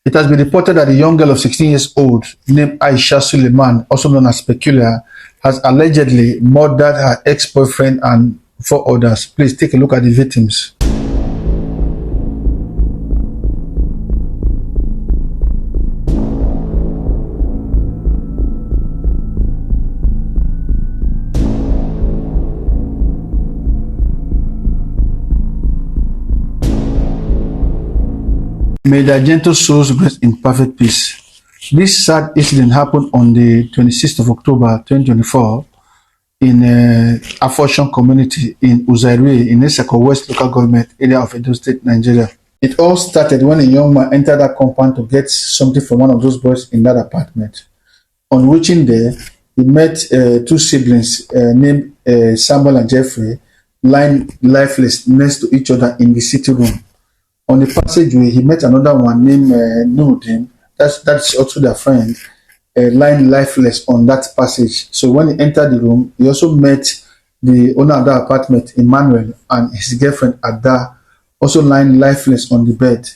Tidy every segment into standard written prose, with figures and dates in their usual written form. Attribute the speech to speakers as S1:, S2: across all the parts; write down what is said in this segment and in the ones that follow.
S1: It has been reported that a young girl of 16 years old named Aisha Suleiman, also known as Peculiar, has allegedly murdered her ex-boyfriend and four others. Please take a look at the victims. May their gentle souls rest in perfect peace. This sad incident happened on the 26th of October 2024 in Afoshon community in Uzairue in Eseko West local government area of Edo State, Nigeria. It all started when a young man entered that compound to get something from one of those boys in that apartment. On reaching there, he met two siblings named Samuel and Jeffrey lying lifeless next to each other in the sitting room. On the passageway, he met another one named Nudin. That's also their friend, lying lifeless on that passage. So when he entered the room, he also met the owner of that apartment, Emmanuel, and his girlfriend Ada, also lying lifeless on the bed,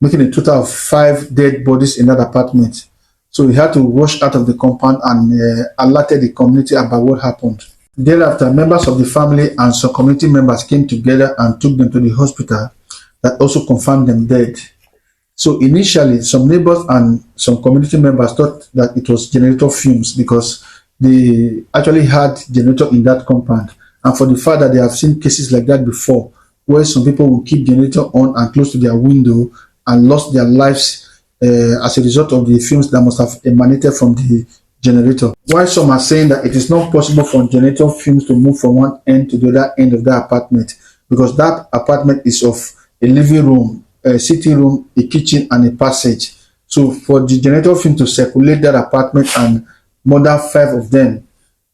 S1: making a total of 5 dead bodies in that apartment. So he had to rush out of the compound and alerted the community about what happened. Thereafter, members of the family and some community members came together and took them to the hospital that also confirmed them dead. So initially, some neighbors and some community members thought that it was generator fumes because they actually had generator in that compound. And for the fact that they have seen cases like that before, where some people will keep generator on and close to their window and lost their lives as a result of the fumes that must have emanated from the generator. While some are saying that it is not possible for generator fumes to move from one end to the other end of that apartment because that apartment is of a living room, a sitting room, a kitchen, and a passage. So for the generator fume to circulate that apartment and murder 5 of them,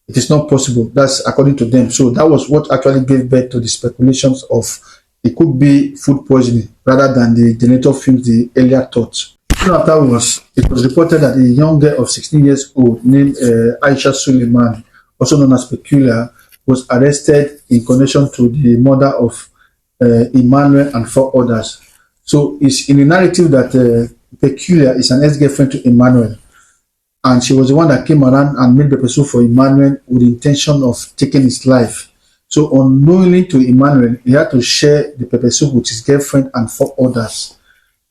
S1: it is not possible. That's according to them. So that was what actually gave birth to the speculations of it could be food poisoning rather than the generator fumes the earlier thought. Soon afterwards, it was reported that a young girl of 16 years old named Aisha Suleiman, also known as Peculiar, was arrested in connection to the murder of Emmanuel and 4 others. So it's in the narrative that Peculiar is an ex-girlfriend to Emmanuel, and she was the one that came around and made the pursuit for Emmanuel with the intention of taking his life. So unknowingly to Emmanuel, he had to share the pepper soup with his girlfriend and 4 others.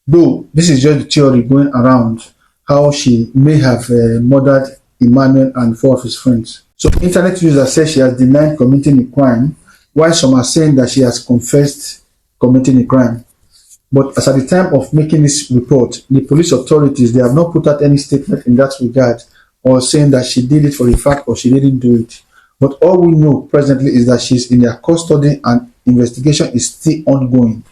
S1: Though this is just the theory going around how she may have murdered Emmanuel and 4 of his friends. So internet users say she has denied committing a crime, while some are saying that she has confessed committing a crime. But as at the time of making this report, the police authorities, they have not put out any statement in that regard or saying that she did it for a fact or she didn't do it. But all we know presently is that she's in their custody and investigation is still ongoing.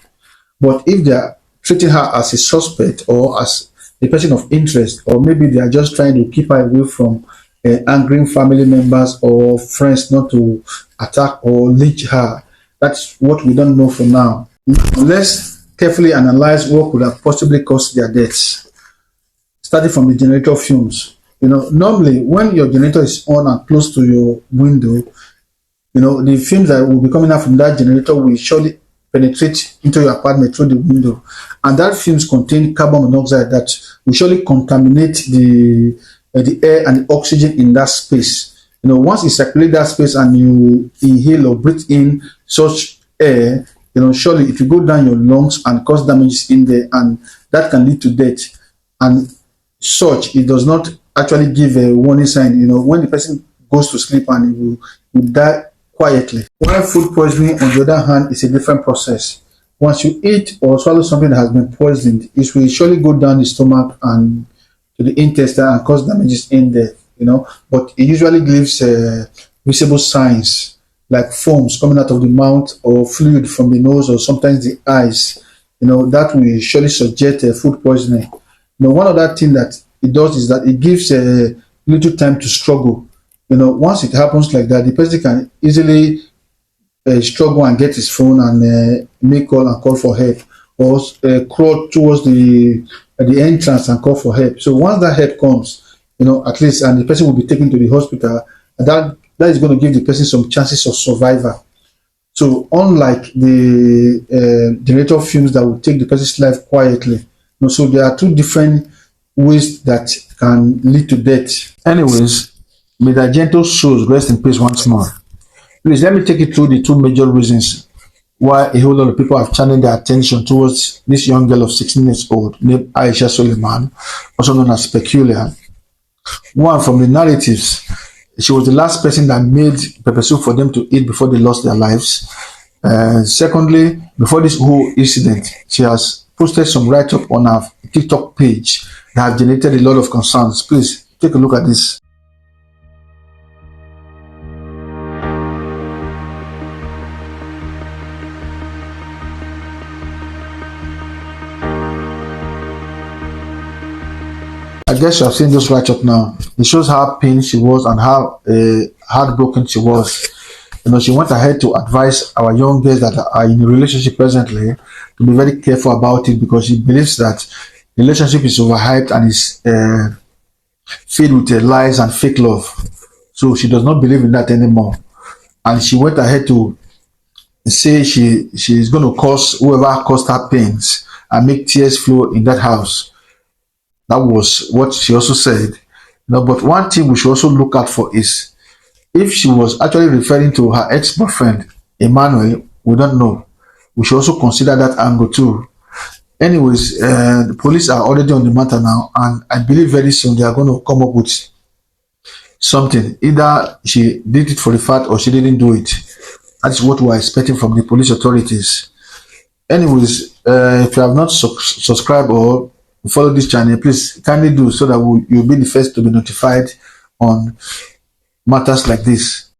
S1: But if they are treating her as a suspect or as a person of interest, or maybe they are just trying to keep her away from angry family members or friends not to attack or lynch her, that's what we don't know for now. Let's carefully analyze what could have possibly caused their deaths, starting from the generator fumes. Normally when your generator is on and close to your window, the fumes that will be coming out from that generator will surely penetrate into your apartment through the window, and that fumes contain carbon monoxide that will surely contaminate the air and the oxygen in that space. Once you circulate that space and you inhale or breathe in such air, surely it will go down your lungs and cause damages in there, and that can lead to death. And such, it does not actually give a warning sign. When the person goes to sleep and he will die quietly. While food poisoning, on the other hand, is a different process. Once you eat or swallow something that has been poisoned, it will surely go down the stomach and to the intestine and cause damages in there. But it usually gives visible signs like foams coming out of the mouth or fluid from the nose or sometimes the eyes. That will surely suggest food poisoning. One other thing that it does is that it gives a little time to struggle. Once it happens like that, the person can easily struggle and get his phone and make call and call for help, or crawl towards the entrance and call for help. So once that help comes, at least, and the person will be taken to the hospital, that is going to give the person some chances of survival. So unlike the generator fumes that will take the person's life quietly, So there are two different ways that can lead to death. Anyways, may the gentle souls rest in peace once more. Please let me take you through the two major reasons why a whole lot of people have channeled their attention towards this young girl of 16 years old named Aisha Suleiman, also known as Peculiar. One, from the narratives, she was the last person that made pepper soup for them to eat before they lost their lives. Secondly, before this whole incident, she has posted some write-up on her TikTok page that have generated a lot of concerns. Please take a look at this. I guess you have seen this write-up now. It shows how pained she was and how heartbroken she was. She went ahead to advise our young girls that are in a relationship presently to be very careful about it, because she believes that relationship is overhyped and is filled with lies and fake love. So she does not believe in that anymore. And she went ahead to say she is going to cause whoever caused her pains and make tears flow in that house. That was what she also said. But one thing we should also look out for is if she was actually referring to her ex-boyfriend, Emmanuel. We don't know. We should also consider that angle too. Anyways, the police are already on the matter now, and I believe very soon they are going to come up with something. Either she did it for the fact or she didn't do it. That's what we are expecting from the police authorities. Anyways, if you have not subscribed or follow this channel, please kindly do, so that you'll be the first to be notified on matters like this.